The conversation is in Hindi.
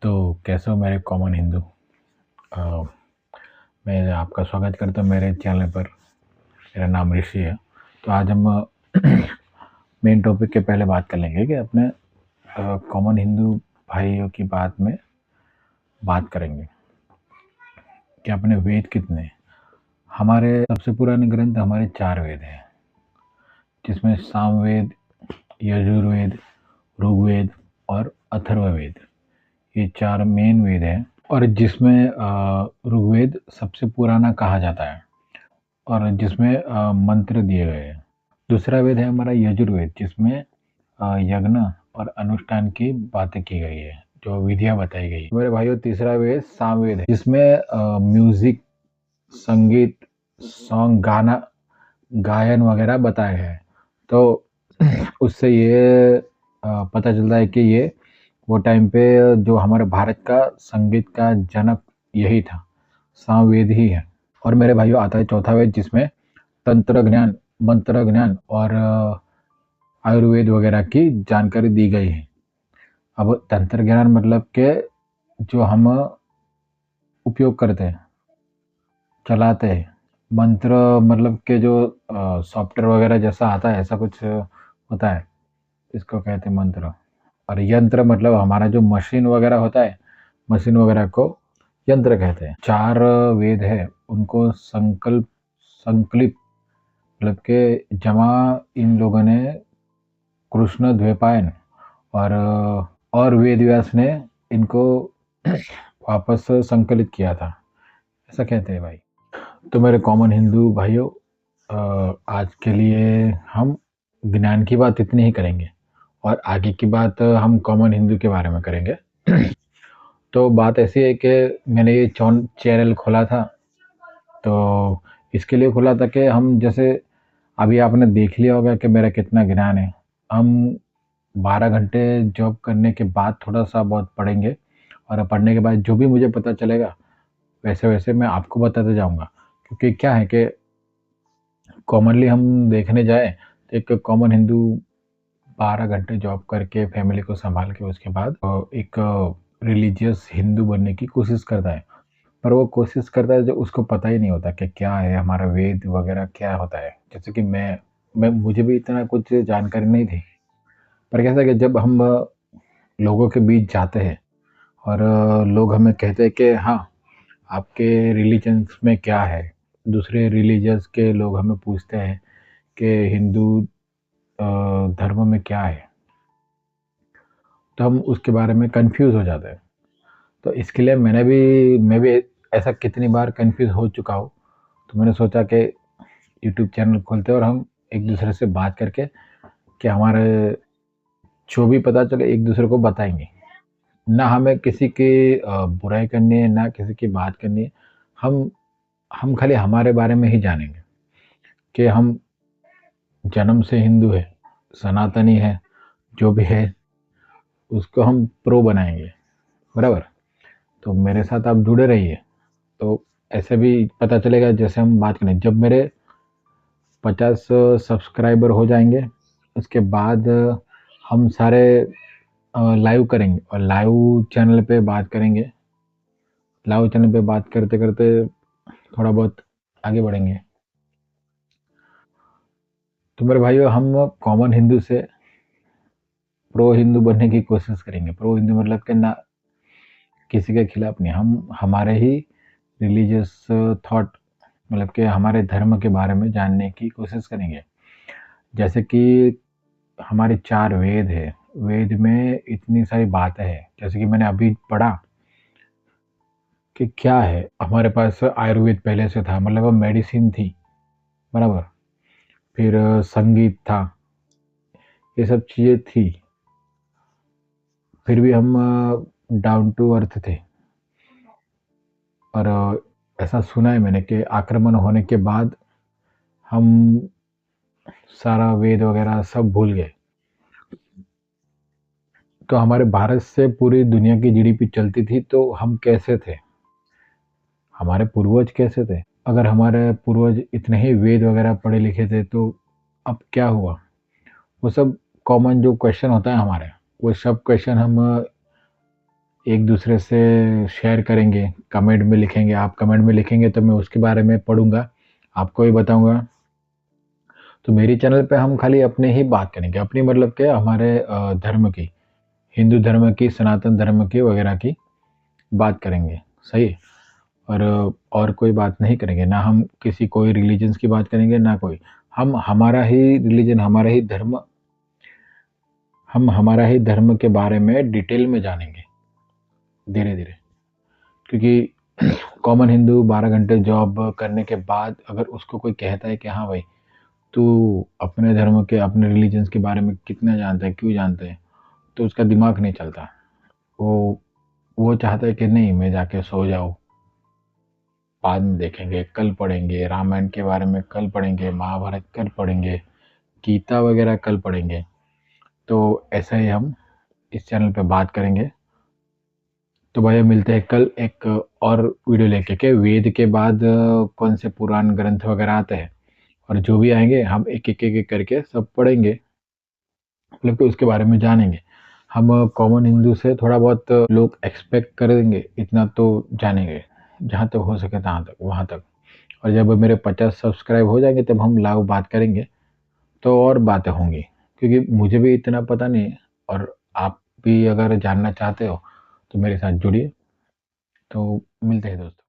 तो कैसे हो मेरे कॉमन हिंदू। अ, मैं आपका स्वागत करता हूँ मेरे चैनल पर। मेरा नाम ऋषि है। तो आज हम मेन टॉपिक के पहले बात कर लेंगे कि अपने कॉमन हिंदू भाइयों की बात करेंगे कि अपने वेद कितने हैं। हमारे सबसे पुराने ग्रंथ हमारे 4 वेद हैं, जिसमें सामवेद, यजुर्वेद, ऋग्वेद और अथर्ववेद, ये 4 मेन वेद हैं। और जिसमें ऋग्वेद सबसे पुराना कहा जाता है और जिसमें मंत्र दिए गए हैं। दूसरा वेद है हमारा यजुर्वेद, जिसमें यज्ञ और अनुष्ठान की बातें की गई है, जो विधियां बताई गई। मेरे भाइयों, तीसरा वेद सामवेद है, जिसमें म्यूजिक, संगीत, सॉन्ग, गाना, गायन वगैरह बताए हैं। तो उससे ये पता चलता है कि ये वो टाइम पे जो हमारे भारत का संगीत का जनक यही था, सामवेद ही है। और मेरे भाइयों, आता है चौथा वेद, जिसमें तंत्र ज्ञान, मंत्र ज्ञान और आयुर्वेद वगैरह की जानकारी दी गई है। अब तंत्र ज्ञान मतलब के जो हम उपयोग करते हैं, चलाते हैं। मंत्र मतलब के जो सॉफ्टवेयर वगैरह जैसा आता है, ऐसा कुछ होता है, इसको कहते हैं मंत्र। और यंत्र मतलब हमारा जो मशीन वगैरह होता है, मशीन वगैरह को यंत्र कहते हैं। 4 वेद है, उनको संकलित मतलब के जमा इन लोगों ने कृष्ण द्वैपायन और वेद व्यास ने इनको वापस संकलित किया था, ऐसा कहते हैं भाई। तो मेरे कॉमन हिंदू भाइयों, आज के लिए हम ज्ञान की बात इतनी ही करेंगे और आगे की बात हम कॉमन हिंदू के बारे में करेंगे। तो बात ऐसी है कि मैंने ये चैनल खोला था, तो इसके लिए खोला था कि हम जैसे अभी आपने देख लिया होगा कि मेरा कितना ज्ञान है। हम 12 घंटे जॉब करने के बाद थोड़ा-सा बहुत पढ़ेंगे और पढ़ने के बाद जो भी मुझे पता चलेगा, वैसे-वैसे मैं आपको बताते जाऊँगा। क्योंकि क्या है कि कॉमनली हम देखने जाएँ, तो एक कॉमन हिंदू 12 घंटे जॉब करके फैमिली को सँभाल के उसके बाद एक रिलीजियस हिंदू बनने की कोशिश करता है। पर वो कोशिश करता है, जो उसको पता ही नहीं होता कि क्या है हमारा वेद वगैरह क्या होता है। जैसे कि मैं मुझे भी इतना कुछ जानकारी नहीं थी। पर कैसा है कि जब हम लोगों के बीच जाते हैं और लोग हमें कहते हैं कि हाँ, आपके रिलीजन्स में क्या है? दूसरे रिलीजियस के लोग हमें पूछते हैं कि हिंदू धर्म में क्या है? तो हम उसके बारे में कन्फ्यूज़ हो जाते हैं। तो इसके लिए मैं भी ऐसा कितनी बार कन्फ्यूज़ हो चुका हूँ। तो मैंने सोचा कि यूट्यूब चैनल खोलते हैं और हम एक-दूसरे से बात करके कि हमारे जो भी पता चले एक-दूसरे को बताएँगे। ना हमें किसी की बुराई करनी है, ना किसी की बात करनी है। हम खाली हमारे बारे में ही जानेंगे कि हम जन्म से हिंदू हैं, सनातनी हैं, जो भी है उसको हम प्रो बनाएँगे, बराबर? तो मेरे साथ आप जुड़े रहिए। तो ऐसे भी पता चलेगा, जैसे हम बात करें, जब मेरे 50 सब्सक्राइबर हो जाएँगे, उसके बाद हम सारे लाइव करेंगे और लाइव चैनल पे बात करेंगे। लाइव चैनल पे बात करते-करते थोड़ा बहुत आगे बढ़ेंगे। तो मेरे भाइयों, हम कॉमन हिंदू से प्रो हिंदू बनने की कोशिश करेंगे। प्रो हिंदू मतलब कि ना किसी के खिलाफ नहीं, हम हमारे ही रिलीजियस थॉट मतलब कि हमारे धर्म के बारे में जानने की कोशिश करेंगे। जैसे कि हमारे 4 वेद हैं, वेद में इतनी सारी बातें हैं। जैसे कि मैंने अभी पढ़ा कि क्या है, हमारे पास आयुर्वेद पहले से था, मतलब वो मेडिसिन थी, बराबर? फिर संगीत था, ये सब चीज़ें थी। फिर भी हम डाउन टू अर्थ थे। और ऐसा सुना है मैंने कि आक्रमण होने के बाद हम सारा वेद वगैरह सब भूल गए। तो हमारे भारत से पूरी दुनिया की जीडीपी चलती थी, तो हम कैसे थे? हमारे पूर्वज कैसे थे? अगर हमारे पूर्वज इतने ही वेद वगैरह पढ़े लिखे थे, तो अब क्या हुआ? वो सब कॉमन जो क्वेश्चन होता है हमारे, वो सब क्वेश्चन हम एक दूसरे से शेयर करेंगे, कमेंट में लिखेंगे। आप कमेंट में लिखेंगे तो मैं उसके बारे में पढ़ूँगा, आपको भी बताऊँगा। तो मेरी चैनल पे हम खाली अपने ही बात करेंगे, अपनी मतलब क्या हमारे धर्म की, हिंदू धर्म की, सनातन धर्म की वगैरह की बात करेंगे, सही है? और कोई बात नहीं करेंगे, ना हम किसी कोई रिलीजन्स की बात करेंगे, ना कोई। हम हमारा ही रिलीजन, हमारा ही धर्म के बारे में डिटेल में जानेंगे, धीरे-धीरे। क्योंकि कॉमन हिंदू 12 घंटे जॉब करने के बाद अगर उसको कोई कहता है कि हाँ भाई, तू अपने धर्म के, अपने रिलीजन्स के बारे में कितना जानता है, क्यों जानता है? तो उसका दिमाग नहीं चलता। वो वो चाहता है कि नहीं, मैं जाके सो जाऊँ, बाद में देखेंगे, कल पढ़ेंगे, रामायण के बारे में कल पढ़ेंगे, महाभारत कल पढ़ेंगे, गीता वगैरह कल पढ़ेंगे। तो ऐसा ही हम इस चैनल पे बात करेंगे। तो भैया मिलते हैं कल एक और वीडियो लेके के वेद के बाद कौन से पुराण ग्रंथ वगैरह आते हैं, और जो भी आएँगे हम एक-एक करके सब पढ़ेंगे, मतलब कि उसके बारे में जानेंगे। हम कॉमन हिंदू से थोड़ा बहुत लोग एक्सपेक्ट करेंगे, इतना तो जानेंगे, जहाँ तक हो सके तहाँ तक, वहाँ तक। और जब मेरे 50 सब्सक्राइब हो जाएँगे तब हम लाइव बात करेंगे, तो और बातें होंगी। क्योंकि मुझे भी इतना पता नहीं है, और आप भी अगर जानना चाहते हो, तो मेरे साथ जुड़िए। तो मिलते हैं दोस्तों।